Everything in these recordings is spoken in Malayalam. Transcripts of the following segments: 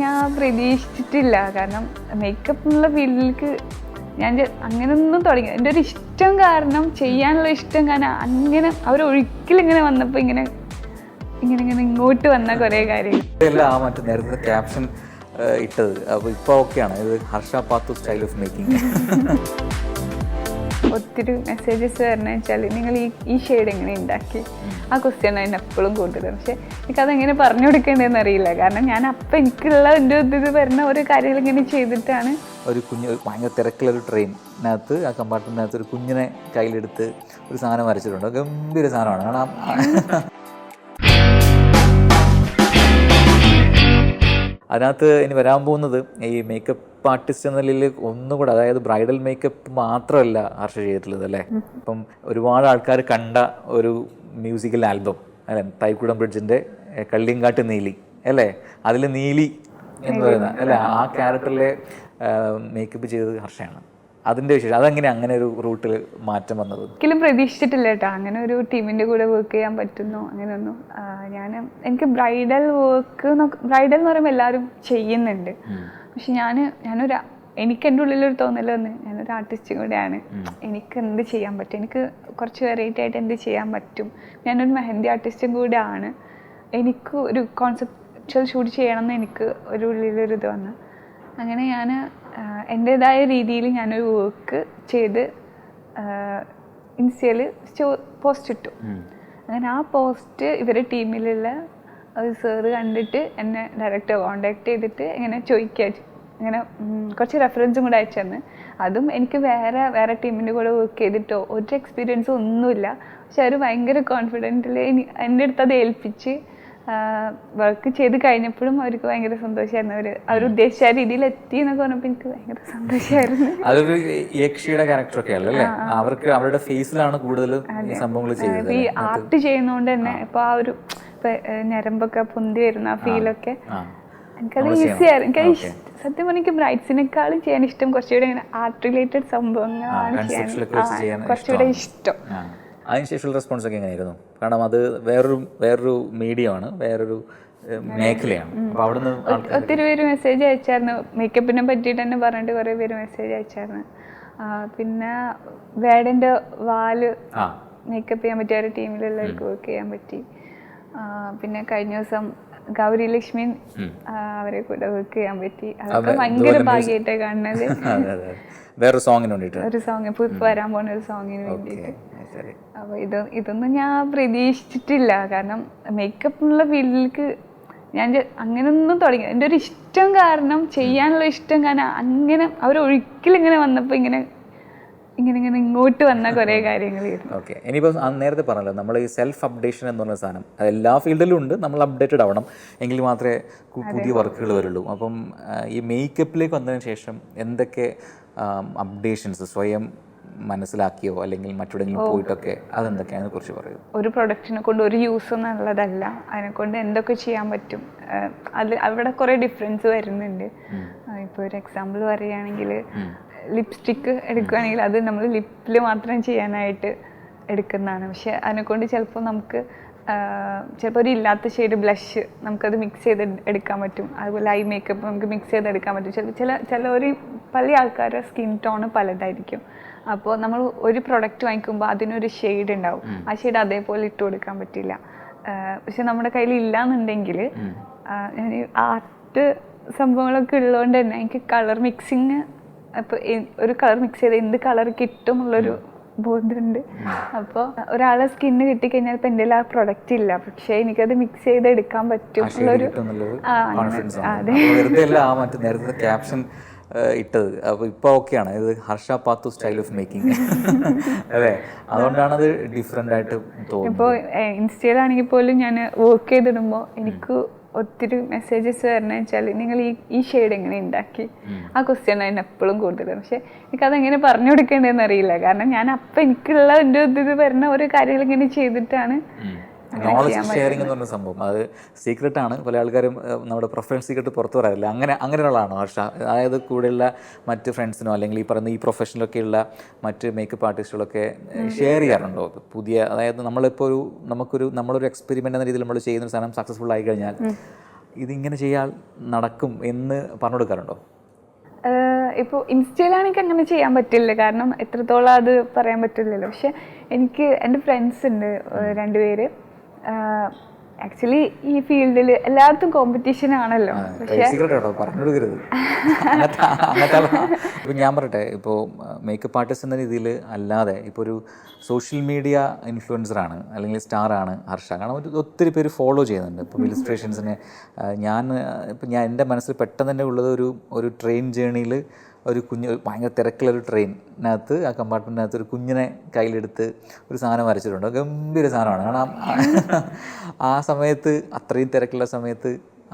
ഞാൻ പ്രതീക്ഷിച്ചിട്ടില്ല. കാരണം മേക്കപ്പ് എന്നുള്ള ഫീൽഡിലേക്ക് ഞാൻ അങ്ങനെയൊന്നും തുടങ്ങി എൻ്റെ ഒരു ഇഷ്ടം കാരണം, ചെയ്യാനുള്ള ഇഷ്ടം കാരണം അങ്ങനെ അവരൊഴുക്കിലിങ്ങനെ വന്നപ്പോൾ ഇങ്ങനെ ഇങ്ങനെ ഇങ്ങനെ ഇങ്ങോട്ട് വന്ന കുറേ കാര്യങ്ങൾ. മറ്റേ നേരത്തെ ക്യാപ്ഷൻ ഇട്ടത് അപ്പോൾ ഇപ്പോൾ ഓക്കെയാണ്, ഇത് ഹർഷ പാത്തു സ്റ്റൈൽ ഓഫ് മേക്കിംഗ്. ഒത്തിരി മെസ്സേജസ് വരണ വെച്ചാൽ നിങ്ങൾ ഈ ഷെയ്ഡ് എങ്ങനെ ഉണ്ടാക്കി, ആ ക്വസ്റ്റ്യൻ അതിന് എപ്പോഴും കൂടുതൽ. പക്ഷെ എനിക്കതെങ്ങനെ പറഞ്ഞു കൊടുക്കേണ്ടതെന്ന് അറിയില്ല. കാരണം ഞാൻ അപ്പം എനിക്കുള്ള എൻ്റെ ഇത് വരുന്ന ഓരോ കാര്യങ്ങൾ ഇങ്ങനെ ചെയ്തിട്ടാണ്. ഒരു ഭയങ്കര തിരക്കിലൊരു ട്രെയിനകത്ത്, ആ കമ്പാർട്ട്മെൻറ്റിനകത്ത് ഒരു കുഞ്ഞിനെ കയ്യിലെടുത്ത് ഒരു സാധനം വരച്ചിട്ടുണ്ട്. ഗംഭീര സാധനമാണ്. കാരണം അതിനകത്ത് ഇനി വരാൻ പോകുന്നത് ഈ മേക്കപ്പ് ആർട്ടിസ്റ്റ് എന്ന നിലയിൽ ഒന്നുകൂടെ, അതായത് ബ്രൈഡൽ മേക്കപ്പ് മാത്രമല്ല ഹർഷ ചെയ്തിട്ടുള്ളത് അല്ലേ. ഇപ്പം ഒരുപാട് ആൾക്കാർ കണ്ട ഒരു മ്യൂസിക്കൽ ആൽബം അല്ലേ, തൈക്കുടം ബ്രിഡ്ജിൻ്റെ കള്ളിയങ്കാട്ട് നീലി അല്ലേ, അതിൽ നീലി എന്ന് പറയുന്ന അല്ലേ ആ ക്യാരക്ടറിലെ മേക്കപ്പ് ചെയ്തത് ഹർഷയാണ്. അതിൻ്റെ വിശേഷം അതെങ്ങനെ അങ്ങനെ ഒരു റൂട്ടിൽ മാറ്റം വന്നത്? ഒരിക്കലും പ്രതീക്ഷിച്ചിട്ടില്ല കേട്ടോ, അങ്ങനെ ഒരു ടീമിൻ്റെ കൂടെ വർക്ക് ചെയ്യാൻ പറ്റുന്നു അങ്ങനെയൊന്നും. എനിക്ക് ബ്രൈഡൽ എന്ന് പറയുമ്പോൾ എല്ലാവരും ചെയ്യുന്നുണ്ട്. പക്ഷെ എനിക്ക് എൻ്റെ ഉള്ളിലൊരു തോന്നൽ വന്ന് ഞാനൊരു ആർട്ടിസ്റ്റും കൂടെയാണ്. എനിക്ക് എന്ത് ചെയ്യാൻ പറ്റും, എനിക്ക് കുറച്ച് വെറൈറ്റി ആയിട്ട് എന്ത് ചെയ്യാൻ പറ്റും. ഞാനൊരു മെഹന്തി ആർട്ടിസ്റ്റും കൂടെ ആണ്. എനിക്ക് ഒരു കോൺസെപ്ച്വൽ ഷൂട്ട് ചെയ്യണമെന്ന് എനിക്ക് ഒരു ഉള്ളിലൊരിത് വന്നു. അങ്ങനെ ഞാൻ എൻ്റേതായ രീതിയിൽ ഞാനൊരു വർക്ക് ചെയ്ത് ഇൻസ്റ്റയിൽ പോസ്റ്റ് ഇട്ടു. അങ്ങനെ ആ പോസ്റ്റ് ഇവരുടെ ടീമിലുള്ള ഒരു സാറ് കണ്ടിട്ട് എന്നെ ഡയറക്റ്റ് കോണ്ടാക്ട് ചെയ്തിട്ട് ഇങ്ങനെ ഇങ്ങനെ കുറച്ച് റെഫറൻസും കൂടെ അയച്ചു തന്ന്. അതും എനിക്ക് വേറെ ടീമിൻ്റെ കൂടെ വർക്ക് ചെയ്തിട്ടോ ഒരു എക്സ്പീരിയൻസും ഒന്നുമില്ല. പക്ഷെ അവർ ഭയങ്കര കോൺഫിഡൻറ്റിൽ എൻ്റെ അടുത്ത് അത് ഏൽപ്പിച്ച് വർക്ക് ചെയ്ത് കഴിഞ്ഞപ്പോഴും അവർക്ക് ഭയങ്കര സന്തോഷമായിരുന്നു. അവർ ഉദ്ദേശിച്ച രീതിയിൽ എത്തി എന്നൊക്കെ പറഞ്ഞപ്പോൾ എനിക്ക് ഭയങ്കര സന്തോഷമായിരുന്നു. അതൊരു യക്ഷിയുടെ ക്യാരക്ടറൊക്കെ അല്ലേ, അവർക്ക് അവരുടെ ഫേസിലാണ് കൂടുതൽ സംഭവങ്ങൾ ചെയ്യുന്നത്. ഈ ആർട്ട് ചെയ്യുന്നതുകൊണ്ട് തന്നെ ഇപ്പൊ ആ ഒരു ഞരമ്പൊക്കെ പൊന്തി വരുന്ന ആ ഫീലൊക്കെ എനിക്കത് ഈസിയായിരുന്നു. എനിക്ക് സത്യം പറഞ്ഞാൽ എനിക്ക് ബ്രൈഡ്സിനേക്കാളും ചെയ്യാൻ ഇഷ്ടം കുറച്ചുകൂടെ ഇങ്ങനെ ആർട്ട് റിലേറ്റഡ് സംഭവങ്ങളാണ് ചെയ്യാൻ കുറച്ചുകൂടെ ഇഷ്ടം. അതിനുശേഷമുള്ള റെസ്പോൺസ് ഒക്കെ എങ്ങനെയായിരുന്നു? കാരണം അത് വേറൊരു മീഡിയമാണ്, വേറൊരു മേഖലയാണ്. അപ്പോൾ അവിടുന്ന് ഒത്തിരി പേര് മെസ്സേജ് അയച്ചായിരുന്നു. മേക്കപ്പിനെ പറ്റിയിട്ട് തന്നെ പറഞ്ഞിട്ട് കുറേ പേര് മെസ്സേജ് അയച്ചായിരുന്നു. പിന്നെ വേടൻ്റെ വാല് മേക്കപ്പ് ചെയ്യാൻ പറ്റിയ ഒരു ടീമിലുള്ളവർക്ക് വർക്ക് ചെയ്യാൻ പറ്റി. പിന്നെ കഴിഞ്ഞ ദിവസം ഗൗരി ലക്ഷ്മി അവരെ കൂടെ വർക്ക് ചെയ്യാൻ പറ്റി. അതൊക്കെ ഭയങ്കര ഭാഗ്യമായിട്ടാണ് കാണുന്നത്. വേറൊരു സോങ്ങിന് വേണ്ടിയിട്ട്, ഒരു സോങ് ഇപ്പോൾ വരാൻ പോകുന്ന ഒരു സോങ്ങിന് വേണ്ടിയിട്ട്. അപ്പോൾ ഇതൊന്നും ഞാൻ പ്രതീക്ഷിച്ചിട്ടില്ല. കാരണം മേക്കപ്പ് എന്നുള്ള ഫീൽഡിലേക്ക് ഞാൻ അങ്ങനെയൊന്നും തുടങ്ങി എൻ്റെ ഒരു ഇഷ്ടം കാരണം, ചെയ്യാനുള്ള ഇഷ്ടം കാരണം അങ്ങനെ അവരൊഴുക്കിലിങ്ങനെ വന്നപ്പോൾ ഇങ്ങനെ ഇങ്ങോട്ട് വന്ന കുറേ കാര്യങ്ങളായിരുന്നു. ഓക്കെ, ഇനിയിപ്പോൾ നേരത്തെ പറഞ്ഞല്ലോ നമ്മൾ ഈ സെൽഫ് അപ്ഡേഷൻ എന്ന് പറഞ്ഞ സാധനം അത് എല്ലാ ഫീൽഡിലും ഉണ്ട്. നമ്മൾ അപ്ഡേറ്റഡ് ആവണം, എങ്കിൽ മാത്രമേ പുതിയ വർക്കുകൾ വരുള്ളൂ. അപ്പം ഈ മേക്കപ്പിലേക്ക് വന്നതിന് ശേഷം എന്തൊക്കെ അപ്ഡേഷൻസ് സ്വയം മനസ്സിലാക്കിയോ അല്ലെങ്കിൽ മറ്റെവിടെയെങ്കിലും പോയിട്ടൊക്കെ അതെന്തൊക്കെയാണ് കുറിച്ച് പറയൂ. ഒരു പ്രൊഡക്റ്റിനെ കൊണ്ട് ഒരു യൂസ് എന്നുള്ളതല്ല, അതിനെക്കൊണ്ട് എന്തൊക്കെ ചെയ്യാൻ പറ്റും അവിടെ കുറേ ഡിഫറൻസ് വരുന്നുണ്ട്. ഇപ്പോൾ ഒരു എക്സാമ്പിൾ പറയുകയാണെങ്കിൽ ലിപ്സ്റ്റിക്ക് എടുക്കുകയാണെങ്കിൽ അത് നമ്മൾ ലിപ്പിൽ മാത്രം ചെയ്യാനായിട്ട് എടുക്കുന്നതാണ്. പക്ഷെ അതിനെക്കൊണ്ട് ചിലപ്പോൾ ഒരു ഇല്ലാത്ത ഷെയ്ഡ് ബ്ലഷ് നമുക്കത് മിക്സ് ചെയ്ത് എടുക്കാൻ പറ്റും. അതുപോലെ ഐ മേക്കപ്പ് നമുക്ക് മിക്സ് ചെയ്തെടുക്കാൻ പറ്റും. പല ആൾക്കാരുടെ സ്കിൻ ടോണ് പലതായിരിക്കും. അപ്പോൾ നമ്മൾ ഒരു പ്രൊഡക്റ്റ് വാങ്ങിക്കുമ്പോൾ അതിനൊരു ഷെയ്ഡ് ഉണ്ടാവും. ആ ഷെയ്ഡ് അതേപോലെ ഇട്ട് കൊടുക്കാൻ പറ്റില്ല. പക്ഷെ നമ്മുടെ കയ്യിൽ ഇല്ലയെന്നുണ്ടെങ്കിൽ ഞാൻ ആർട്ട് സംഭവങ്ങളൊക്കെ ഉള്ളതുകൊണ്ട് തന്നെ എനിക്ക് കളർ മിക്സിങ്, അപ്പോൾ ഒരു കളർ മിക്സ് ചെയ്ത് എന്ത് കളർ കിട്ടും എന്നുള്ളൊരു ബോധമുണ്ട്. അപ്പോൾ ഒരാളെ സ്കിന്ന് കിട്ടിക്കഴിഞ്ഞാൽ ഇപ്പം എൻ്റെ ആ പ്രൊഡക്റ്റ് ഇല്ല, പക്ഷേ എനിക്കത് മിക്സ് ചെയ്ത് എടുക്കാൻ പറ്റും എന്നുള്ളൊരു നേരത്തെ ക്യാപ്ഷൻ ഇട്ടത്. അപ്പോൾ ഇപ്പോൾ ഓക്കെയാണ്, ഇത് ഹർഷ പാത്തു സ്റ്റൈൽ ഓഫ് മേക്കിംഗ് അതെ, അതുകൊണ്ടാണത് ഡിഫറെൻ്റ് ആയിട്ട് തോന്നുന്നത്. ഇപ്പോൾ ഇൻസ്റ്റയിലാണെങ്കിൽ പോലും ഞാൻ വർക്ക് ചെയ്തിടുമ്പോൾ എനിക്ക് ഒത്തിരി മെസ്സേജസ് വരണ വെച്ചാൽ നിങ്ങൾ ഈ ഷെയ്ഡ് എങ്ങനെ ഉണ്ടാക്കി, ആ ക്വസ്റ്റ്യൻ അതിന് എപ്പോഴും കൂടുതലാണ്. പക്ഷെ എനിക്കതെങ്ങനെ പറഞ്ഞു കൊടുക്കേണ്ടതെന്ന് അറിയില്ല. കാരണം ഞാൻ അപ്പം എനിക്കുള്ള എൻ്റെ ഇത് വരുന്ന ഓരോ കാര്യങ്ങൾ ഇങ്ങനെ ചെയ്തിട്ടാണ്. നോളജ് ഷെയറിംഗ് എന്ന് പറഞ്ഞ സംഭവം അത് സീക്രട്ടാണ്. പല ആൾക്കാരും നമ്മുടെ പ്രൊഫഷണൽ സീക്രട്ട് പുറത്തു പറയാറില്ല. അങ്ങനെയുള്ളതാണോ ഹർഷ? അതായത് കൂടെയുള്ള മറ്റ് ഫ്രണ്ട്സിനോ അല്ലെങ്കിൽ ഈ പറയുന്ന ഈ പ്രൊഫഷനിലൊക്കെയുള്ള മറ്റ് മേക്കപ്പ് ആർട്ടിസ്റ്റുകളൊക്കെ ഷെയർ ചെയ്യാറുണ്ടോ പുതിയ? അതായത് നമ്മളൊരു എക്സ്പെരിമെൻ്റ് എന്ന രീതിയിൽ നമ്മൾ ചെയ്യുന്ന സാധനം സക്സസ്ഫുൾ ആയി കഴിഞ്ഞാൽ ഇതിങ്ങനെ ചെയ്യാൻ നടക്കും എന്ന് പറഞ്ഞു കൊടുക്കാറുണ്ടോ? ഇപ്പോൾ ഇൻസ്റ്റയിലാണെങ്കിൽ അങ്ങനെ ചെയ്യാൻ പറ്റില്ല, കാരണം എത്രത്തോളം അത് പറയാൻ പറ്റില്ലല്ലോ. പക്ഷെ എനിക്ക് എൻ്റെ ഫ്രണ്ട്സ് ഉണ്ട് 2 പേര്. ആക്ച്വലി ഈ ഫീൽഡിൽ എല്ലായിടത്തും കോമ്പറ്റീഷൻ ആണല്ലോ. ഇപ്പം ഞാൻ പറയട്ടെ, ഇപ്പോൾ മേക്കപ്പ് ആർട്ടിസ്റ്റ് എന്ന രീതിയിൽ അല്ലാതെ ഇപ്പോൾ ഒരു സോഷ്യൽ മീഡിയ ഇൻഫ്ലുവൻസറാണ് അല്ലെങ്കിൽ സ്റ്റാറാണ് ഹർഷ. കാരണം ഒത്തിരി പേര് ഫോളോ ചെയ്യുന്നുണ്ട്. ഇപ്പം ഇലിസ്ട്രേഷൻസിനെ ഞാൻ എൻ്റെ മനസ്സിൽ പെട്ടെന്ന് തന്നെ ഉള്ളത് ഒരു ട്രെയിൻ ജേണിയിൽ ഒരു ഭയങ്കര തിരക്കുള്ളൊരു ട്രെയിനിനകത്ത് ആ കമ്പാർട്ട്മെൻറ്റിനകത്ത് ഒരു കുഞ്ഞിനെ കയ്യിലെടുത്ത് ഒരു സാധനം വരച്ചിട്ടുണ്ട്. ഗംഭീര സാധനമാണ്. കാരണം ആ സമയത്ത് അത്രയും തിരക്കുള്ള സമയത്ത്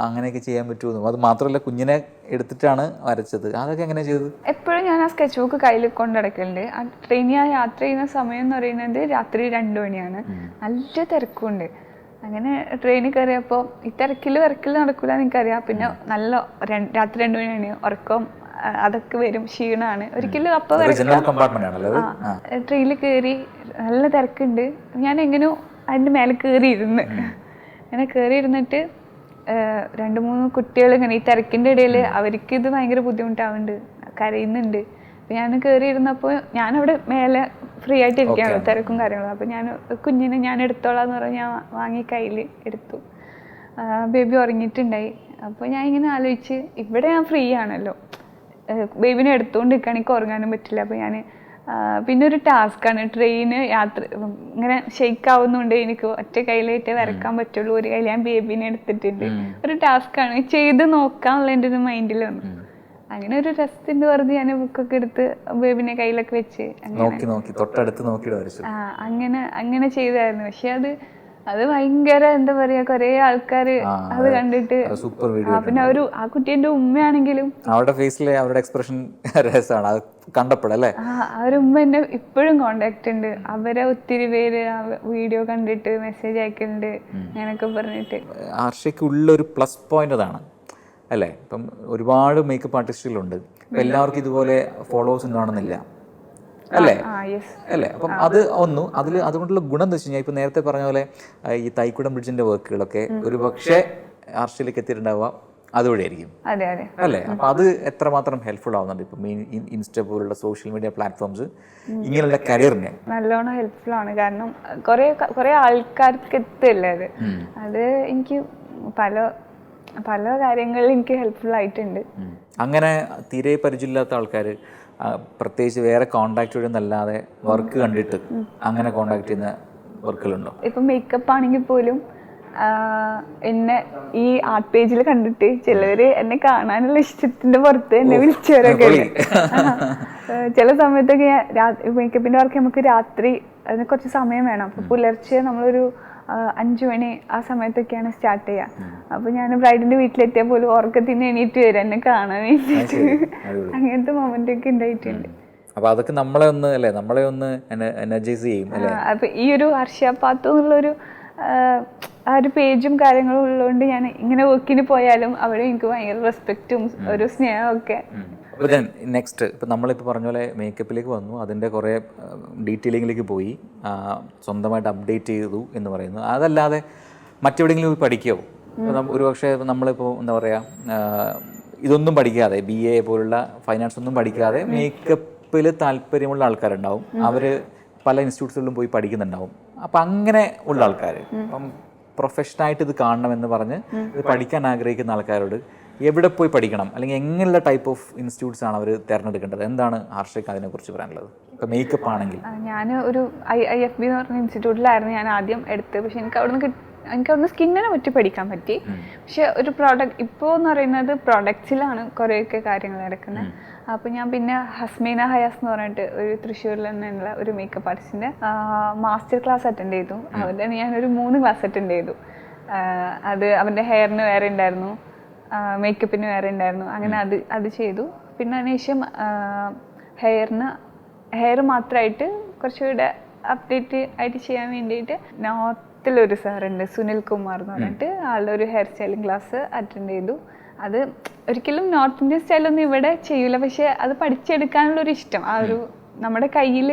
അങ്ങനെയൊക്കെ ചെയ്യാൻ പറ്റുമെന്നും, അത് മാത്രമല്ല കുഞ്ഞിനെ എടുത്തിട്ടാണ് വരച്ചത്. അതൊക്കെ എങ്ങനെ ചെയ്തത്? എപ്പോഴും ഞാൻ ആ സ്കെച്ച് ബുക്ക് കയ്യിൽ കൊണ്ടടക്കലുണ്ട്. ആ ട്രെയിനിൽ യാത്ര ചെയ്യുന്ന സമയം എന്ന് പറയുന്നത് രാത്രി 2 മണിയാണ്. നല്ല തിരക്കുണ്ട്. അങ്ങനെ ട്രെയിനിൽ കയറിയപ്പോൾ ഈ തിരക്കിൽ നടക്കില്ല എന്ന് എനിക്കറിയാം. പിന്നെ നല്ല രാത്രി 2 മണിയാണ്, ഉറക്കം അതൊക്കെ വരും, ക്ഷീണമാണ് ഒരിക്കലും. അപ്പോൾ ട്രെയിനിൽ കയറി നല്ല തിരക്കുണ്ട്. ഞാൻ എങ്ങനെയോ അതിൻ്റെ മേലെ കയറിയിരുന്ന് അങ്ങനെ കയറിയിരുന്നിട്ട് 2-3 കുട്ടികൾ ഇങ്ങനെ ഈ തിരക്കിൻ്റെ ഇടയിൽ അവർക്ക് ഇത് ഭയങ്കര ബുദ്ധിമുട്ടാവുന്നുണ്ട്, കരയുന്നുണ്ട്. അപ്പം ഞാൻ കയറിയിരുന്നപ്പോൾ ഞാനവിടെ മേലെ ഫ്രീ ആയിട്ട് ഇരിക്കുകയാണ്, തിരക്കും കാര്യങ്ങളും. അപ്പോൾ ഞാൻ കുഞ്ഞിനെ ഞാൻ എടുത്തോളാം എന്ന് പറഞ്ഞ് ഞാൻ വാങ്ങി കയ്യിൽ എടുത്തു. ബേബി ഉറങ്ങിയിട്ടുണ്ടായി. അപ്പോൾ ഞാൻ ഇങ്ങനെ ആലോചിച്ച്, ഇവിടെ ഞാൻ ഫ്രീ ആണല്ലോ, ബേബിനെ എടുത്തുകൊണ്ട് നിൽക്കുകയാണ്, എനിക്ക് ഉറങ്ങാനും പറ്റില്ല. അപ്പോൾ ഞാൻ പിന്നെ ഒരു ടാസ്ക്കാണ് ട്രെയിന് യാത്ര ഇങ്ങനെ ഷെയ്ക്ക് ആവുന്നുണ്ട്, എനിക്ക് ഒറ്റ കയ്യിലായിട്ടേ വരക്കാൻ പറ്റുള്ളൂ, ഒരു കയ്യിൽ ഞാൻ ബേബിനെ എടുത്തിട്ടുണ്ട്. ഒരു ടാസ്ക്കാണ്, ചെയ്ത് നോക്കാന്നുള്ള എൻ്റെ ഒരു മൈൻഡിൽ വന്നു. അങ്ങനെ ഒരു രസത്തിൻ്റെ വെറുതെ ഞാൻ ബുക്കൊക്കെ എടുത്ത് ബേബിനെ കയ്യിലൊക്കെ വെച്ച് അങ്ങനെ ചെയ്തായിരുന്നു. പക്ഷെ അത് ഭയങ്കര എന്താ പറയാ, കുറെ ആൾക്കാര് അത് കണ്ടിട്ട് പിന്നെ ആ കുട്ടീന്റെ ഉമ്മയാണെങ്കിലും അവരുടെ ഫേസിലെ അവരുടെ എക്സ്പ്രഷൻ രസമാണ് അത് കണ്ടപ്പോഴല്ലേ. അവരുടെ ഉമ്മ എന്നെ ഇപ്പോഴും കോണ്ടാക്ട് ഉണ്ട്. അവരെ ഒത്തിരി പേര് വീഡിയോ കണ്ടിട്ട് മെസ്സേജ് അയക്കുന്നുണ്ട് അങ്ങനെയൊക്കെ പറഞ്ഞിട്ട്. ഹർഷയ്ക്കുള്ളൊരു പ്ലസ് പോയിന്റ് അതാണ് അല്ലേ. ഇപ്പം ഒരുപാട് മേക്കപ്പ് ആർട്ടിസ്റ്റുകളുണ്ട്, എല്ലാവർക്കും ഇതുപോലെ ഫോളോവേഴ്സ് ഉണ്ടാവണമെന്നില്ല അല്ലേ അല്ലേ. അപ്പം അതുകൊണ്ടുള്ള ഗുണം എന്താ വെച്ച് കഴിഞ്ഞാൽ, ഇപ്പം നേരത്തെ പറഞ്ഞ പോലെ ഈ തൈക്കുടം ബ്രിഡ്ജിന്റെ വർക്കുകളൊക്കെ ഒരു പക്ഷേ ആർഷിലേക്ക് എത്തിയിട്ടുണ്ടാവുക അതുവഴിയായിരിക്കും അല്ലേ. അപ്പം അത് എത്രമാത്രം ഹെൽപ്ഫുൾ ആവുന്നുണ്ട് ഇപ്പം ഇൻസ്റ്റ പോലുള്ള സോഷ്യൽ മീഡിയ പ്ലാറ്റ്ഫോംസ് ഇങ്ങനെയുള്ള കരിയറിനെ നല്ലോണം ഹെൽപ്ഫുൾ ആണ്. കാരണം കുറെ ആൾക്കാർക്ക് എത്തില്ലേ അത് എനിക്ക് പല കാര്യങ്ങളിൽ എനിക്ക് ഹെൽപ്ഫുൾ ആയിട്ടുണ്ട്. അങ്ങനെ തീരെ പരിചയമില്ലാത്ത ആൾക്കാർ പ്രത്യേകിച്ച് വേറെ കോണ്ടാക്ട് വഴിയൊന്നല്ലാതെ വർക്ക് കണ്ടിട്ട് അങ്ങനെ കോണ്ടാക്ട് ചെയ്യുന്ന വർക്കുകളുണ്ടോ? ഇപ്പം മേക്കപ്പ് ആണെങ്കിൽ പോലും എന്നെ ഈ ആർട്ട് പേജിൽ കണ്ടിട്ട് ചിലവര് എന്നെ കാണാനുള്ള ഇഷ്ടത്തിന്റെ പുറത്ത് എന്നെ വിളിച്ചവരൊക്കെ ചില സമയത്തൊക്കെ മേക്കപ്പിന്റെ വർക്ക് നമുക്ക് രാത്രി അതിന് കുറച്ച് സമയം വേണം. അപ്പൊ പുലർച്ചെ നമ്മളൊരു 5 മണി ആ സമയത്തൊക്കെയാണ് സ്റ്റാർട്ട് ചെയ്യുക. അപ്പൊ ഞാൻ ബ്രൈഡിന്റെ വീട്ടിലെത്തിയാൽ പോലും ഉറക്കത്തിന് എണീറ്റ് വരും എന്നെ കാണാൻ വേണ്ടിയിട്ട്. അങ്ങനത്തെ മൊമെന്റ് ഒക്കെ ഉണ്ടായിട്ടുണ്ട്. അപ്പൊ അതൊക്കെ നമ്മളെ ഒന്ന് എനർജൈസ് ചെയ്യും അല്ലേ. അപ്പൊ ഈ ഒരു ഹർഷ പാത്തു എന്നുള്ളൊരു ആ ഒരു പേജും കാര്യങ്ങളും ഉള്ളതുകൊണ്ട് ഞാൻ ഇങ്ങനെ വർക്കിന് പോയാലും അവിടെ എനിക്ക് ഭയങ്കര റെസ്പെക്റ്റും ഒരു സ്നേഹമൊക്കെ. അപ്പോൾ ദെൻ നെക്സ്റ്റ് ഇപ്പം നമ്മളിപ്പോൾ പറഞ്ഞ പോലെ മേക്കപ്പിലേക്ക് വന്നു, അതിൻ്റെ കുറേ ഡീറ്റെയിലിങ്ങിലേക്ക് പോയി, സ്വന്തമായിട്ട് അപ്ഡേറ്റ് ചെയ്തു എന്ന് പറയുന്നു. അതല്ലാതെ മറ്റെവിടെയെങ്കിലും പോയി പഠിക്കുമോ? ഒരു പക്ഷേ നമ്മളിപ്പോൾ എന്താ പറയുക, ഇതൊന്നും പഠിക്കാതെ BA പോലുള്ള ഫൈനാൻസ് ഒന്നും പഠിക്കാതെ മേക്കപ്പിൽ താല്പര്യമുള്ള ആൾക്കാരുണ്ടാവും, അവർ പല ഇൻസ്റ്റിറ്റ്യൂട്ട്സുകളിലും പോയി പഠിക്കുന്നുണ്ടാവും. അപ്പം അങ്ങനെ ഉള്ള ആൾക്കാർ അപ്പം പ്രൊഫഷനായിട്ട് ഇത് കാണണമെന്ന് പറഞ്ഞ് ഇത് പഠിക്കാൻ ആഗ്രഹിക്കുന്ന ആൾക്കാരോട് എവിടെ പോയി പഠിക്കണം, അല്ലെങ്കിൽ എങ്ങനെയുള്ള ടൈപ്പ് ഓഫ് ഇൻസ്റ്റിറ്റ്യൂട്ട്സ് ആണ് അവർ തിരഞ്ഞെടുക്കേണ്ടത്? എന്താണ് ഹർഷയ്ക്ക് അതിനെക്കുറിച്ച് പറയാനുള്ളത്? ഇപ്പം മേക്കപ്പ് ആണെങ്കിൽ ഞാൻ ഒരു IFB എന്ന് പറഞ്ഞ ഇൻസ്റ്റിറ്റ്യൂട്ടിലായിരുന്നു ഞാൻ ആദ്യം എടുത്തത്. പക്ഷെ എനിക്ക് അവിടുന്ന് സ്കിന്നിനെ പറ്റി പഠിക്കാൻ പറ്റി. പക്ഷെ ഒരു പ്രോഡക്റ്റ് ഇപ്പോൾ എന്ന് പറയുന്നത് പ്രോഡക്ട്സിലാണ് കുറേയൊക്കെ കാര്യങ്ങൾ നടക്കുന്നത്. അപ്പോൾ ഞാൻ പിന്നെ ഹസ്മീന ഹയാസ് എന്ന് പറഞ്ഞിട്ട് ഒരു തൃശ്ശൂരിൽ തന്നെയുള്ള ഒരു മേക്കപ്പ് ആർട്ടിസ്റ്റിൻ്റെ മാസ്റ്റർ ക്ലാസ് അറ്റൻഡ് ചെയ്തു. അവരുടെ ഞാനൊരു 3 ക്ലാസ് അറ്റൻഡ് ചെയ്തു. അത് അവൻ്റെ ഹെയറിന് വേറെ ഉണ്ടായിരുന്നു, മേക്കപ്പിന് വേറെ ഉണ്ടായിരുന്നു. അങ്ങനെ അത് ചെയ്തു. പിന്നെ അതിനുശേഷം ഹെയർ മാത്രമായിട്ട് കുറച്ചുകൂടെ അപ്ഡേറ്റ് ആയിട്ട് ചെയ്യാൻ വേണ്ടിയിട്ട് നോർത്തിലൊരു സാറുണ്ട്, സുനിൽ കുമാർ എന്ന് പറഞ്ഞിട്ട്, ആളുടെ ഒരു ഹെയർ സ്റ്റൈലിംഗ് ക്ലാസ് അറ്റൻഡ് ചെയ്തു. അത് ഒരിക്കലും നോർത്ത് ഇന്ത്യൻ സ്റ്റൈലൊന്നും ഇവിടെ ചെയ്യൂല, പക്ഷെ അത് പഠിച്ചെടുക്കാനുള്ളൊരു ഇഷ്ടം, ആ ഒരു നമ്മുടെ കയ്യിൽ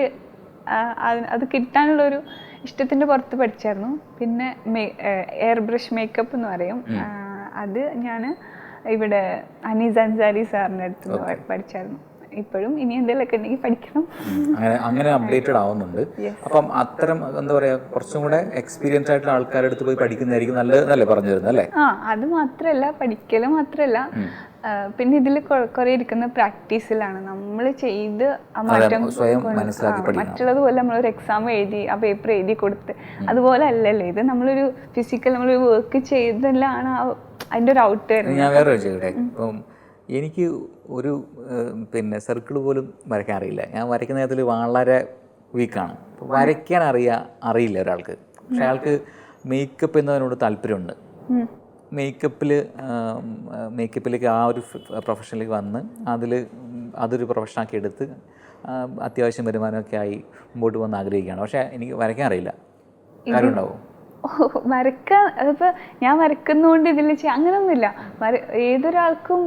അത് കിട്ടാനുള്ളൊരു ഇഷ്ടത്തിൻ്റെ പുറത്ത് പഠിച്ചായിരുന്നു. പിന്നെ എയർ ബ്രഷ് മേക്കപ്പ് എന്ന് പറയും, അത് ഞാൻ ഇവിടെ അനീസ് അൻസാരി സാറിൻ്റെ അടുത്ത് പഠിച്ചായിരുന്നു. ഇപ്പോഴും ഇനി എന്തെങ്കിലുമൊക്കെ ഉണ്ടെങ്കിൽ പഠിക്കണം. അങ്ങനെ അപ്ഡേറ്റഡ് ആവുന്നുണ്ട്. അപ്പം അത്തരം എന്താ പറയാ കുറച്ചും കൂടെ എക്സ്പീരിയൻസ് ആയിട്ടുള്ള ആൾക്കാരുടെ അടുത്ത് പോയി പഠിക്കുന്നതായിരിക്കും നല്ലതല്ലേ പറഞ്ഞു തരുന്നത് അല്ലേ? അത് മാത്രമല്ല, പഠിക്കൽ മാത്രമല്ല, പിന്നെ ഇതിൽ കുറെ ഇരിക്കുന്ന പ്രാക്ടീസിലാണ്. നമ്മൾ ചെയ്ത് ആ മാറ്റം മറ്റുള്ളതുപോലെ നമ്മളൊരു എക്സാം എഴുതി ആ പേപ്പർ എഴുതി കൊടുത്ത് അതുപോലെ അല്ലല്ലോ ഇത്. നമ്മളൊരു ഫിസിക്കൽ നമ്മളൊരു വർക്ക് ചെയ്തല്ലാണ് അതിൻ്റെ ഒരു ഔട്ട് വരുന്നത്. ഞാൻ വേറെ ചോദിക്കട്ടെ, ഇപ്പം എനിക്ക് ഒരു പിന്നെ സർക്കിൾ പോലും വരയ്ക്കാൻ അറിയില്ല. ഞാൻ വരയ്ക്കുന്ന കാര്യത്തിൽ വളരെ വീക്കാണ്. വരയ്ക്കാൻ അറിയില്ല ഒരാൾക്ക്. പക്ഷെ അയാൾക്ക് മേക്കപ്പ് എന്നതിനോട് താല്പര്യമുണ്ട്. മേക്കപ്പിലേക്ക് ആ ഒരു പ്രൊഫഷനിലേക്ക് വന്ന് അതൊരു പ്രൊഫഷനാക്കി എടുത്ത് അത്യാവശ്യം വരുമാനമൊക്കെ ആയി മുമ്പോട്ട് പോകുന്ന ആഗ്രഹിക്കുകയാണ്. പക്ഷേ എനിക്ക് വരയ്ക്കാൻ അറിയില്ല. കാര്യം ഉണ്ടാവും? വരക്കാൻ അതിപ്പോൾ ഞാൻ വരക്കുന്നതുകൊണ്ട് ഇതിൽ അങ്ങനെയൊന്നുമില്ല. ഏതൊരാൾക്കും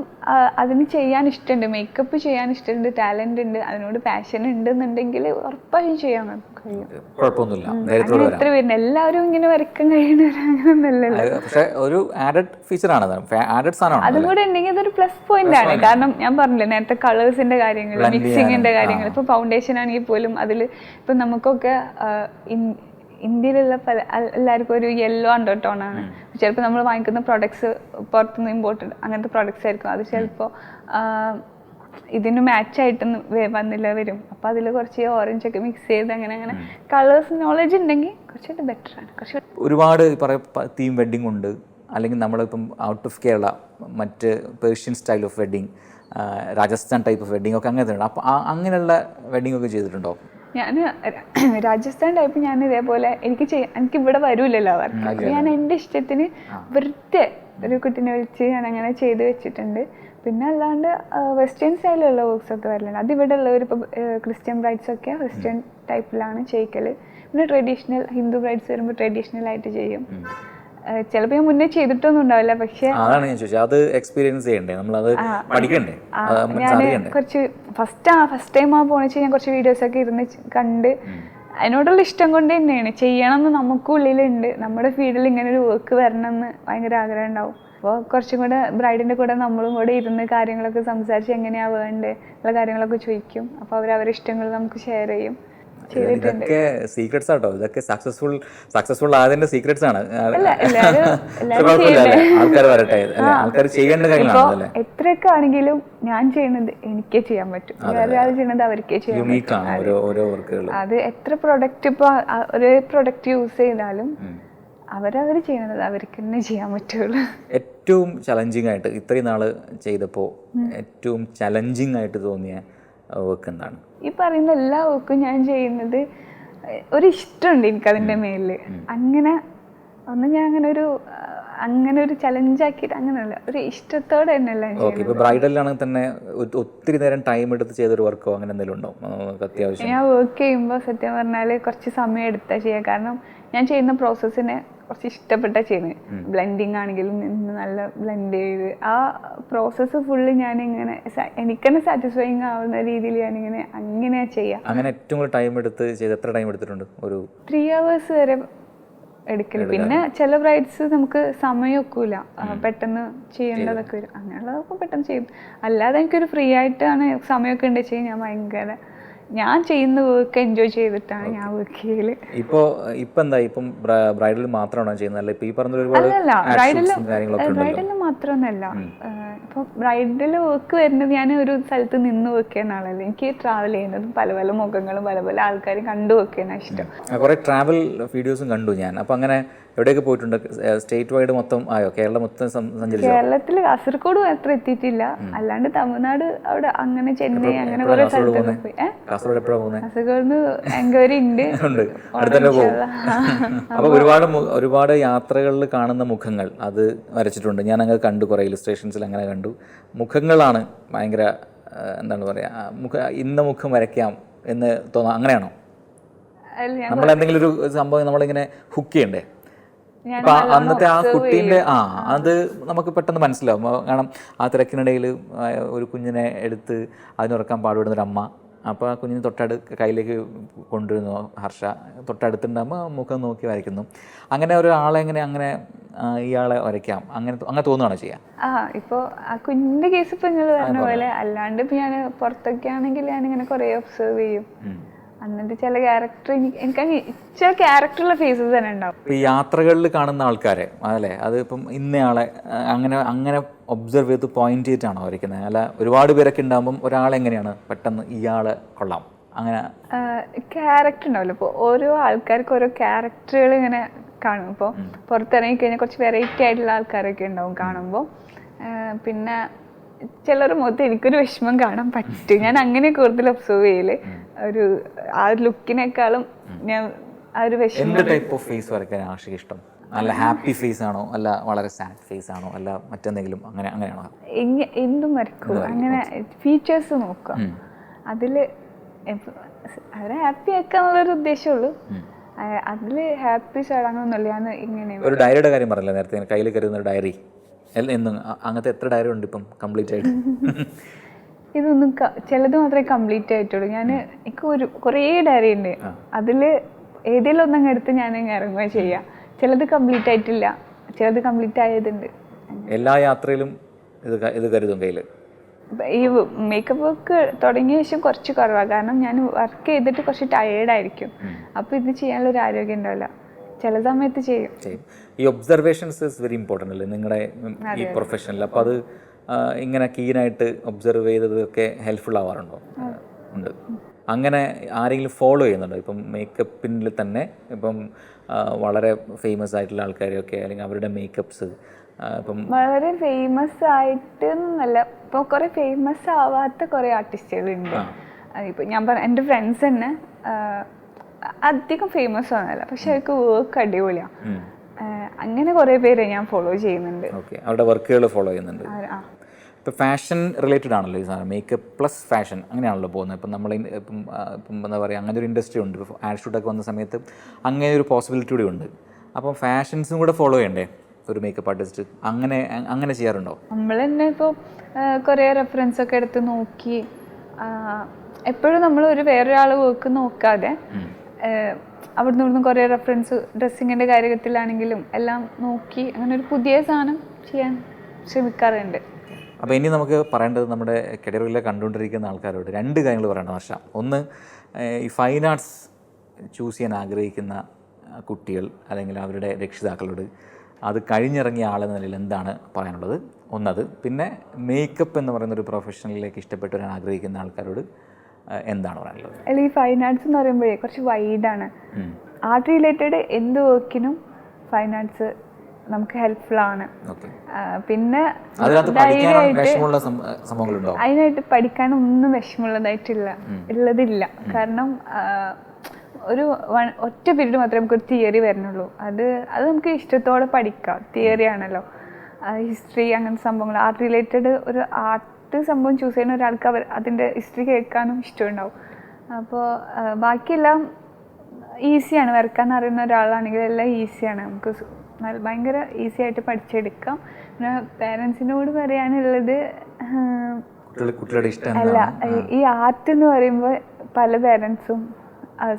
അതിന് ചെയ്യാൻ ഇഷ്ടമുണ്ട്, മേക്കപ്പ് ചെയ്യാൻ ഇഷ്ടമുണ്ട്, ടാലൻ്റ് ഉണ്ട്, അതിനോട് പാഷൻ ഉണ്ടെന്നുണ്ടെങ്കിൽ ഉറപ്പായും ചെയ്യാൻ കഴിയും. കുഴപ്പമൊന്നുമില്ല. എത്ര പേരുണ്ട്, എല്ലാവരും ഇങ്ങനെ വരക്കാൻ കഴിയുന്നവർ അങ്ങനെയൊന്നുമല്ലല്ലോ. പക്ഷേ ഒരു ആഡഡ് ഫീച്ചറാണ്, അതും കൂടെ ഉണ്ടെങ്കിൽ അതൊരു പ്ലസ് പോയിന്റ് ആണ്. കാരണം ഞാൻ പറഞ്ഞില്ലേ നേരത്തെ കളേഴ്സിന്റെ കാര്യങ്ങൾ, മിക്സിങ്ങിന്റെ കാര്യങ്ങൾ, ഇപ്പോൾ ഫൗണ്ടേഷൻ ആണെങ്കിൽ പോലും അതിൽ ഇപ്പം നമുക്കൊക്കെ ഇന്ത്യയിലുള്ള എല്ലാവർക്കും ഒരു യെല്ലോ അണ്ടർടോണാണ്. ചിലപ്പോൾ നമ്മൾ വാങ്ങിക്കുന്ന പ്രൊഡക്ട്സ് പുറത്തുനിന്ന് ഇമ്പോർട്ടഡ് അങ്ങനത്തെ പ്രൊഡക്ട്സ് ആയിരിക്കും. അത് ചിലപ്പോൾ ഇതിന് മാച്ചായിട്ട് വരും. അപ്പോൾ അതിൽ കുറച്ച് ഓറഞ്ച് ഒക്കെ മിക്സ് ചെയ്ത് അങ്ങനെ കളേഴ്സ് നോളജ് ഉണ്ടെങ്കിൽ കുറച്ചുകൂടി ബെറ്റർ ആണ്. ഒരുപാട് തീം വെഡ്ഡിംഗ് ഉണ്ട്, അല്ലെങ്കിൽ നമ്മളിപ്പം ഔട്ട് ഓഫ് കേരള മറ്റ് Persian style of wedding, Rajasthan type of wedding ഒക്കെ അങ്ങനത്തെ ഉണ്ട്. അപ്പോൾ അങ്ങനെയുള്ള വെഡ്ഡിംഗ് ഒക്കെ ചെയ്തിട്ടുണ്ടോ? ഞാൻ രാജസ്ഥാൻ ടൈപ്പ് ഞാൻ ഇതേപോലെ എനിക്ക് ഇവിടെ വരൂലല്ലോ അവർക്ക്. ഞാൻ എൻ്റെ ഇഷ്ടത്തിന് വെറുതെ ഒരു കുട്ടീനെ വിളിച്ച് ഞാൻ അങ്ങനെ ചെയ്ത് വെച്ചിട്ടുണ്ട്. പിന്നെ അല്ലാണ്ട് വെസ്റ്റേൺ സ്റ്റൈലിലുള്ള വർക്ക്സ് ഒക്കെ വരലുണ്ട്. അതിവിടെ ഉള്ളവർ ഇപ്പോൾ ക്രിസ്ത്യൻ ബ്രൈഡ്സ് ഒക്കെ വെസ്റ്റേൺ ടൈപ്പിലാണ് ചെയ്യിക്കൽ. പിന്നെ ട്രഡീഷണൽ ഹിന്ദു ബ്രൈഡ്സ് വരുമ്പോൾ ട്രഡീഷണൽ ആയിട്ട് ചെയ്യും. ചിലപ്പോൾ ഞാൻ മുന്നേ ചെയ്തിട്ടൊന്നും ഉണ്ടാവില്ല. പക്ഷെ അതാണ് ഞാൻ ചോദിച്ചത്, അത് എക്സ്പീരിയൻസ് ചെയ്യണ്ടേ, നമ്മളത് പഠിക്കണ്ടേ? ഞാൻ കുറച്ച് ഫസ്റ്റ് ടൈം പോണെന്ന് ഞാൻ കുറച്ച് വീഡിയോസൊക്കെ ഇരുന്ന് കണ്ട് അതിനോടുള്ള ഇഷ്ടം കൊണ്ട് തന്നെയാണ് ചെയ്യണമെന്ന് നമുക്കുള്ളിലുണ്ട്. നമ്മുടെ ഫീൽഡിൽ ഇങ്ങനെ ഒരു വർക്ക് വരണമെന്ന് ഭയങ്കര ആഗ്രഹം ഉണ്ടാവും. അപ്പോൾ കുറച്ചും കൂടെ ബ്രൈഡിൻ്റെ കൂടെ നമ്മളും കൂടെ ഇരുന്ന് കാര്യങ്ങളൊക്കെ സംസാരിച്ച് എങ്ങനെയാണ് വേണ്ടത് ഉള്ള കാര്യങ്ങളൊക്കെ ചോദിക്കും. അപ്പോൾ അവരുടെ ഇഷ്ടങ്ങൾ നമുക്ക് ഷെയർ ചെയ്യും. ഇതൊക്കെ സീക്രട്സ് ആട്ടോ, ഇതൊക്കെ സക്സസ്ഫുൾ ആയതിന്റെ സീക്രട്സ് ആണ്. ആൾക്കാർ വരട്ടെ, ആൾക്കാർ ചെയ്യേണ്ട കാര്യങ്ങളാണ്. എത്രയൊക്കെ ആണെങ്കിലും ഞാൻ ചെയ്യുന്നത് എനിക്കേ ചെയ്യാൻ പറ്റും, വേറെ ആൾ ചെയ്യുന്നത് അവർക്കേ ചെയ്യാൻ പറ്റും. അത് എത്ര പ്രൊഡക്റ്റ് ഇപ്പോൾ ഒരേ പ്രൊഡക്റ്റ് യൂസ് ചെയ്താലും അവരവർ ചെയ്യുന്നത് അവർക്ക് തന്നെ ചെയ്യാൻ പറ്റുള്ളൂ. ഏറ്റവും ചലഞ്ചിങ് ആയിട്ട് ഇത്രയും നാള് ചെയ്തപ്പോൾ ഏറ്റവും ചലഞ്ചിങ് ആയിട്ട് തോന്നിയ വർക്ക് എന്താണ്? ഈ പറയുന്ന എല്ലാ വർക്കും ഞാൻ ചെയ്യുന്നത് ഒരു ഇഷ്ടമുണ്ട് എനിക്കതിൻ്റെ മേലിൽ. അങ്ങനെ ഒന്നും ഞാൻ അങ്ങനെ ഒരു ചലഞ്ചാക്കിയിട്ട് അങ്ങനെയല്ല, ഒരു ഇഷ്ടത്തോടെ തന്നെയല്ല. ഇപ്പോൾ ബ്രൈഡലാണെങ്കിൽ തന്നെ ഒത്തിരി നേരം ടൈം എടുത്ത് ചെയ്തൊരു വർക്കോ അങ്ങനെ എന്തെങ്കിലും ഉണ്ടോ അത്യാവശ്യം? ഞാൻ വർക്ക് ചെയ്യുമ്പോൾ സത്യം പറഞ്ഞാൽ കുറച്ച് സമയം എടുത്താൽ ചെയ്യുക. കാരണം ഞാൻ ചെയ്യുന്ന പ്രോസസ്സിനെ കുറച്ച് ഇഷ്ടപ്പെട്ടാ ചെയ്യുന്നത്. ബ്ലെൻഡിങ് ആണെങ്കിലും നല്ല ബ്ലെൻഡ് ചെയ്ത് ആ പ്രോസസ്സ് ഫുള്ള് ഞാനിങ്ങനെ എനിക്ക് തന്നെ സാറ്റിസ്ഫൈങ് ആവുന്ന രീതിയിൽ ഞാനിങ്ങനെ അങ്ങനെയാ ചെയ്യാം. അങ്ങനെ ഏറ്റവും കൂടുതൽ ടൈം എടുത്ത് ചെയ്ത് എത്ര ടൈം എടുത്തിട്ടുണ്ട്? ഒരു 3 hours വരെ എടുക്കല്. പിന്നെ ചില ബ്രൈഡ്സ് നമുക്ക് സമയം ഒക്കൂല, പെട്ടെന്ന് ചെയ്യേണ്ടതൊക്കെ വരും, അങ്ങനെയുള്ളതൊക്കെ പെട്ടെന്ന് ചെയ്യും. അല്ലാതെ എനിക്കൊരു ഫ്രീ ആയിട്ടാണ് സമയമൊക്കെ ഉണ്ട് ചെയ്യാൻ ഞാൻ ചെയ്യുന്ന വർക്ക് എൻജോയ് ചെയ്തിട്ടാണ് ഞാൻ വർക്ക് ചെയ്യല്. ഇപ്പൊ എന്താ ഇപ്പം ബ്രൈഡൽ മാത്രമാണോ ചെയ്യുന്നത്? അല്ല, ഇപ്പൊ ഈ പറഞ്ഞ ഒരുപാട് ബ്രൈഡൽ മാത്രമൊന്നുമല്ല. ഇപ്പൊ ബ്രൈഡൽ വർക്ക് വരുന്നത് ഞാൻ ഒരു സ്ഥലത്ത് നിന്ന് വർക്ക് ചെയ്യുന്ന ആളല്ല. എനിക്ക് ട്രാവൽ ചെയ്യുന്നതും പല പല മുഖങ്ങളും പല പല ആൾക്കാരും കണ്ടു വർക്ക് ചെയ്യാൻ ഇഷ്ടം. കുറെ ട്രാവൽ വീഡിയോസും കണ്ടു ഞാൻ. അപ്പൊ അങ്ങനെ എവിടെയൊക്കെ പോയിട്ടുണ്ട്? സ്റ്റേറ്റ് വൈഡ് മൊത്തം ആയോ? കേരളം മൊത്തം സഞ്ചരിച്ചു? കേരളത്തിൽ കാസർഗോഡ് മാത്രം എത്തിയിട്ടില്ല, അല്ലാണ്ട് തമിഴ്നാട് അവിടെ അങ്ങനെ ചെന്നൈ അങ്ങനെ കുറെ സ്ഥലത്തൊക്കെ പോയി. കാസർഗോഡ് എൻക്വയറി ഉണ്ട്. അപ്പൊ ഒരുപാട് യാത്രകളിൽ കാണുന്ന മുഖങ്ങൾ അത് വരച്ചിട്ടുണ്ട്. ഞാൻ അങ്ങനെ കണ്ടു, കുറെ ഇലിസ്ട്രേഷൻസിൽ അങ്ങനെ കണ്ടു. മുഖങ്ങളാണ് ഭയങ്കര എന്താണ് പറയാ, ഇന്ന മുഖം വരയ്ക്കാം എന്ന് തോന്നാം. അങ്ങനെയാണോ? നമ്മൾ എന്തെങ്കിലും ഒരു സംഭവം നമ്മളിങ്ങനെ ഹുക്ക് ചെയ്യണ്ടേ? അപ്പൊ അന്നത്തെ ആ കുട്ടീൻ്റെ അത് നമുക്ക് പെട്ടെന്ന് മനസ്സിലാവും. കാരണം ആ തിരക്കിനിടയിൽ ഒരു കുഞ്ഞിനെ എടുത്ത് അതിനുറക്കാൻ പാടുപെടുന്നൊരമ്മ, അപ്പോൾ ആ കുഞ്ഞിന് കയ്യിലേക്ക് കൊണ്ടുവരുന്നു ഹർഷ, തൊട്ടടുത്തുണ്ടാകുമ്പോൾ മുഖം നോക്കി വരയ്ക്കുന്നു. അങ്ങനെ ഒരാളെ അങ്ങനെ ഇയാളെ വരയ്ക്കാം അങ്ങനെ തോന്നുകയാണോ ചെയ്യാം? ഇപ്പോൾ ആ കുഞ്ഞിൻ്റെ കേസ് ഇപ്പോൾ നിങ്ങൾ പറഞ്ഞ പോലെ, അല്ലാണ്ട് ഇപ്പോൾ ഞാൻ പുറത്തൊക്കെ ആണെങ്കിൽ ഞാനിങ്ങനെ കുറേ ഒബ്സർവ് ചെയ്യും. എന്നിട്ട് ചില ക്യാരക്ടർ എനിക്ക് ചില ക്യാരക്ടറുള്ള ഫേസസ് തന്നെ ഉണ്ടാവും. ഈ യാത്രകളിൽ കാണുന്ന ആൾക്കാരെ അതല്ലേ, അത് ഇപ്പം ഇന്നയാളെ അങ്ങനെ ഒബ്സർവ് ചെയ്ത് പോയിന്റ് ചെയ്തിട്ടാണോ വരയ്ക്കുന്നത്? അല്ല ഒരുപാട് പേരൊക്കെ ഉണ്ടാകുമ്പം ഒരാളെങ്ങനെയാണ് പെട്ടെന്ന് ഇയാളെ കൊള്ളാം അങ്ങനെ ക്യാരക്ടർ ഉണ്ടാവില്ല. ഇപ്പോൾ ഓരോ ആൾക്കാർക്ക് ഓരോ ക്യാരക്ടറുകൾ ഇങ്ങനെ കാണും. ഇപ്പോൾ പുറത്തിറങ്ങി കഴിഞ്ഞാൽ കുറച്ച് വെറൈറ്റി ആയിട്ടുള്ള ആൾക്കാരൊക്കെ ഉണ്ടാവും കാണുമ്പോൾ. പിന്നെ ചിലർ മൊത്തം എനിക്കൊരു വിഷമം കാണാൻ പറ്റും. ഞാൻ അങ്ങനെ കൂടുതൽ ഒബ്സർവ് ചെയ്യല്. ആ ഒരു ലുക്കിനേക്കാളും ഞാൻ ആ ഒരു വിഷമം. എന്ത് ടൈപ്പ് ഓഫ് ഫേസ് വരയ്ക്കാൻ ആഷിക്ക് ഇഷ്ടം? നല്ല ഹാപ്പി ഫേസ് ആണോ, അല്ല വളരെ സാഡ് ഫേസ് ആണോ, അല്ല മറ്റെന്തെങ്കിലും അങ്ങനെയാണോ? എന്തും വരക്കും. അങ്ങനെ ഫീച്ചേഴ്സ് നോക്കുക. അതിൽ അവരെ ഹാപ്പി ആക്കാന്നുള്ളൊരു ഉദ്ദേശമുള്ളൂ. അതിൽ ഹാപ്പി സാഡ് അങ്ങനെയൊന്നുമില്ല. ഞാൻ ഇങ്ങനെ ഒരു ഡയറിയുടെ കാര്യം പറഞ്ഞില്ല നേരത്തെ, കയ്യിൽ കരുതുന്ന ഒരു ഡയറി എന്നും അങ്ങനത്തെ എത്ര ഡയറി ഉണ്ട് ഇപ്പം കംപ്ലീറ്റ് ആയിട്ട്? ഇതൊന്നും ചിലത് മാത്രമേ കംപ്ലീറ്റ് ആയിട്ടുള്ളൂ. എനിക്ക് കുറേ ഡയറി ഉണ്ട്. അതിൽ ഏതെങ്കിലും ഒന്നങ്ങ് എടുത്ത് ഞാൻ ഇറങ്ങുക ചെയ്യാം. ചിലത് കംപ്ലീറ്റ് ആയിട്ടില്ല, ചിലത് കംപ്ലീറ്റ് ആയതുണ്ട്. എല്ലാ യാത്രയിലും ഇത് കരുതും കയ്യിൽ? ഈ മേക്കപ്പ് വർക്ക് തുടങ്ങിയ ശേഷം കുറച്ച് കുറവാണ്. കാരണം ഞാൻ വർക്ക് ചെയ്തിട്ട് കുറച്ച് ടയേർഡായിരിക്കും. അപ്പോൾ ഇത് ചെയ്യാനുള്ള ഒരു ആരോഗ്യം ഉണ്ടാവില്ല. ചില സമയത്ത് ചെയ്യും. ഈ ഒബ്സർവേഷൻസ് ഇസ് വെരി ഇമ്പോർട്ടൻ്റ് അല്ലേ നിങ്ങളുടെ ഈ പ്രൊഫഷനിൽ? അപ്പോൾ അത് ഇങ്ങനെ കീനായിട്ട് ഒബ്സർവ് ചെയ്തതൊക്കെ ഹെൽപ്ഫുൾ ആവാറുണ്ടോ? ഉണ്ട്. അങ്ങനെ ആരെങ്കിലും ഫോളോ ചെയ്യുന്നുണ്ടോ? ഇപ്പം മേക്കപ്പിൽ തന്നെ ഇപ്പം വളരെ ഫേമസ് ആയിട്ടുള്ള ആൾക്കാരെയൊക്കെ, അല്ലെങ്കിൽ അവരുടെ മേക്കപ്സ് ഇപ്പം വളരെ ഫേമസ് ആയിട്ട് എന്നല്ല, ഇപ്പോൾ കുറേ ഫേമസ് ആവാത്ത കുറേ ആർട്ടിസ്റ്റുകളുണ്ട്. ഇപ്പോൾ ഞാൻ എൻ്റെ ഫ്രണ്ട്സ് തന്നെ അധികം ഫേമസ് ആണല്ല, പക്ഷെ അവർക്ക് വർക്ക് അടിപൊളിയാണ്. അങ്ങനെ കുറേ പേരെ ഞാൻ ഫോളോ ചെയ്യുന്നുണ്ട്. ഓക്കെ, അവരുടെ വർക്കുകൾ ഫോളോ ചെയ്യുന്നുണ്ട്. ഇപ്പോൾ ഫാഷൻ റിലേറ്റഡ് ആണല്ലോ ഈ സാധനം, മേക്കപ്പ് പ്ലസ് ഫാഷൻ അങ്ങനെയാണല്ലോ പോകുന്നത്. ഇപ്പം നമ്മൾ ഇപ്പം എന്താ പറയുക, അങ്ങനെ ഒരു ഇൻഡസ്ട്രി ഉണ്ട്. ഇപ്പോൾ ആഡ് ഷൂട്ടൊക്കെ വന്ന സമയത്ത് അങ്ങനെ ഒരു പോസിബിലിറ്റി കൂടി ഉണ്ട്. അപ്പം ഫാഷൻസും കൂടെ ഫോളോ ചെയ്യണ്ടേ ഒരു മേക്കപ്പ് ആർട്ടിസ്റ്റ്? അങ്ങനെ ചെയ്യാറുണ്ടോ? നമ്മൾ തന്നെ ഇപ്പോൾ കുറേ റെഫറൻസ് ഒക്കെ എടുത്ത് നോക്കി, എപ്പോഴും നമ്മൾ വേറൊരാൾ വർക്ക് നോക്കാതെ അവിടുന്ന് ഇവിടുന്ന് കുറേ റെഫറൻസ് ഡ്രസ്സിങ്ങിൻ്റെ കാര്യത്തിലാണെങ്കിലും എല്ലാം നോക്കി അങ്ങനെ ഒരു പുതിയ സാധനം ചെയ്യാൻ ശ്രമിക്കാറുണ്ട്. അപ്പോൾ ഇനി നമുക്ക് പറയേണ്ടത് നമ്മുടെ കരിയറിലെ കണ്ടുകൊണ്ടിരിക്കുന്ന ആൾക്കാരോട് രണ്ട് കാര്യങ്ങൾ പറയണം ഹർഷ. ഒന്ന്, ഈ ഫൈൻ ആർട്സ് ചൂസ് ചെയ്യാൻ ആഗ്രഹിക്കുന്ന കുട്ടികൾ അല്ലെങ്കിൽ അവരുടെ രക്ഷിതാക്കളോട് അത് കഴിഞ്ഞിറങ്ങിയ ആളെന്ന നിലയിൽ എന്താണ് പറയാനുള്ളത്? ഒന്നത്. പിന്നെ മേക്കപ്പ് എന്ന് പറയുന്നൊരു പ്രൊഫഷനിലേക്ക് ഇഷ്ടപ്പെട്ടു വരാൻ ആഗ്രഹിക്കുന്ന ആൾക്കാരോട് എന്താണ് പറയാനുള്ളത്? അല്ല, ഈ ഫൈൻ ആർട്സ് എന്ന് പറയുമ്പോഴേ കുറച്ച് വൈഡാണ്. ആർട്ട് റിലേറ്റഡ് എന്ത് വർക്കിനും ഫൈൻ ആർട്സ് നമുക്ക് ഹെൽപ്ഫുൾ ആണ്. പിന്നെ അതിനായിട്ട് പഠിക്കാനൊന്നും വിഷമമുള്ളതായിട്ടില്ല, ഉള്ളതില്ല. കാരണം ഒരു ഒറ്റ പീരീഡ് മാത്രമേ നമുക്കൊരു തിയറി വരുന്നുള്ളൂ. അത് നമുക്ക് ഇഷ്ടത്തോടെ പഠിക്കാം. തിയറി ആണല്ലോ, ഹിസ്റ്ററി അങ്ങനത്തെ സംഭവങ്ങൾ. ആർട്ട് റിലേറ്റഡ് ഒരു ആർട്ട് സംഭവം ചൂസ് ചെയ്യുന്ന ഒരാൾക്ക് അതിൻ്റെ ഹിസ്റ്ററി കേൾക്കാനും ഇഷ്ടമുണ്ടാവും. അപ്പോൾ ബാക്കിയെല്ലാം ഈസിയാണ്. വരക്കാൻ അറിയുന്ന ഒരാളാണെങ്കിൽ എല്ലാം ഈസിയാണ്, നമുക്ക് ഭയങ്കര ഈസി ആയിട്ട് പഠിച്ചെടുക്കാം. പിന്നെ പേരൻസിനോട് പറയാനുള്ളത്, അല്ല, ഈ ആർട്ട് എന്ന് പറയുമ്പോൾ പല പേരൻസും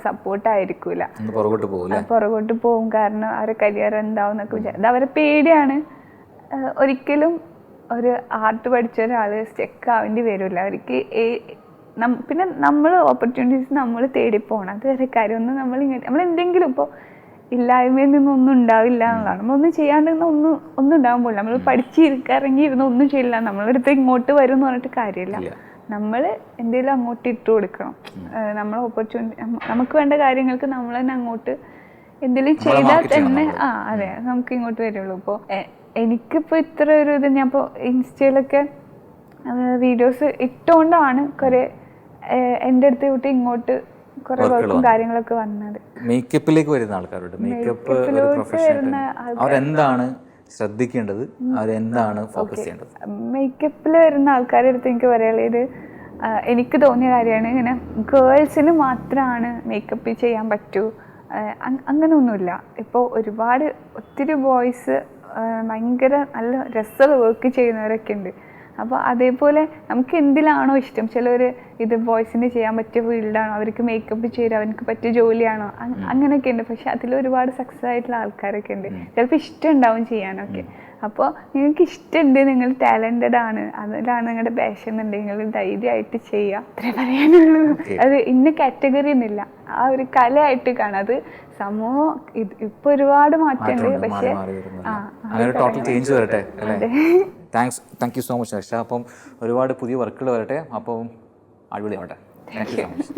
സപ്പോർട്ടായിരിക്കൂല, പുറകോട്ട് പോകും. കാരണം അവരെ കരിയർ എന്താവും എന്നൊക്കെ വിചാരിക്കും. അത് അവരെ പേടിയാണ്. ഒരിക്കലും ഒരു ആർട്ട് പഠിച്ച ഒരാൾ സ്റ്റെക്ക് ആവേണ്ടി വരില്ല. അവർക്ക് പിന്നെ നമ്മൾ ഓപ്പർച്യൂണിറ്റീസ് നമ്മൾ തേടി പോകണം. അത് വേറെ കാര്യം. ഒന്നും നമ്മൾ എന്തെങ്കിലും ഇപ്പോൾ ഇല്ലായ്മയിൽ നിന്നൊന്നും ഉണ്ടാവില്ല എന്നുള്ളതാണ്. നമ്മളൊന്നും ചെയ്യാണ്ട് ഒന്നും ഉണ്ടാകാൻ പോകില്ല. നമ്മൾ ഇറങ്ങിയിരുന്ന ഒന്നും ചെയ്യില്ല. നമ്മളടുത്ത് ഇങ്ങോട്ട് വരും എന്ന് പറഞ്ഞിട്ട് കാര്യമില്ല. നമ്മൾ എന്തെങ്കിലും അങ്ങോട്ട് ഇട്ട് കൊടുക്കണം. നമ്മൾ ഓപ്പർച്യൂണിറ്റി, നമുക്ക് വേണ്ട കാര്യങ്ങൾക്ക് നമ്മൾ തന്നെ അങ്ങോട്ട് എന്തെങ്കിലും ചെയ്താൽ തന്നെ അതെ, നമുക്ക് ഇങ്ങോട്ട് വരുള്ളൂ. ഇപ്പോൾ എനിക്കിപ്പോൾ ഇത്ര ഒരു ഇത്, ഞാൻ ഇപ്പോൾ ഇൻസ്റ്റയിലൊക്കെ വീഡിയോസ് ഇട്ടുകൊണ്ടാണ് കുറേ എൻ്റെ അടുത്ത് വിട്ട് ഇങ്ങോട്ട് കുറേ വർക്കും കാര്യങ്ങളൊക്കെ വന്നത്. മേക്കപ്പിലേക്ക് വരുന്ന ആൾക്കാരുണ്ട്, മേക്കപ്പ് ഒരു പ്രൊഫഷൻ, അവരെന്താണ് ശ്രദ്ധിക്കേണ്ടത്, അവരെന്താണ് ഫോക്കസ് ചെയ്യേണ്ടത്? മേക്കപ്പിൽ വരുന്ന ആൾക്കാരുടെ അടുത്ത് എനിക്ക് പറയാനുള്ളത്, എനിക്ക് തോന്നിയ കാര്യമാണ്, ഇങ്ങനെ ഗേൾസിന് മാത്രമാണ് മേക്കപ്പ് ചെയ്യാൻ പറ്റൂ അങ്ങനെയൊന്നുമില്ല. ഇപ്പോൾ ഒത്തിരി ബോയ്സ് ഭയങ്കര നല്ല രസമുള്ള വർക്ക് ചെയ്യുന്നവരൊക്കെ ഉണ്ട്. അപ്പോൾ അതേപോലെ നമുക്ക് എന്തിലാണോ ഇഷ്ടം, ചിലർ ഇത് ബോയ്സിന് ചെയ്യാൻ പറ്റിയ ഫീൽഡാണോ, അവർക്ക് മേക്കപ്പ് ചെയ്യാൻ അവർക്ക് പറ്റിയ ജോലിയാണോ, അങ്ങനെയൊക്കെ ഉണ്ട്. പക്ഷെ അതിൽ ഒരുപാട് സക്സസ് ആയിട്ടുള്ള ആൾക്കാരൊക്കെ ഉണ്ട്. ചിലപ്പോൾ ഇഷ്ടം ഉണ്ടാവും ചെയ്യാനൊക്കെ. അപ്പോൾ നിങ്ങൾക്ക് ഇഷ്ടമുണ്ട്, നിങ്ങൾ ടാലൻറ്റഡ് ആണ്, അതിലാണ് നിങ്ങളുടെ പാഷൻ എന്നുണ്ടെങ്കിൽ നിങ്ങൾ ധൈര്യമായിട്ട് ചെയ്യുക, അത്രേ പറയാനുള്ളൂ. അത് ഇന്ന കാറ്റഗറി ഒന്നുമില്ല, ആ ഒരു കലയായിട്ട് കാണാം. അത് സമൂഹം ഇപ്പൊ ഒരുപാട് മാറ്റമുണ്ട്. പക്ഷെ ടോട്ടൽ ചേഞ്ച് വരട്ടെ അല്ലേ. Thank you so much Harsha. അപ്പം ഒരുപാട് പുതിയ വർക്കുകൾ വരട്ടെ. അപ്പം അടിപൊളിയാവട്ടെ. Thank you so much.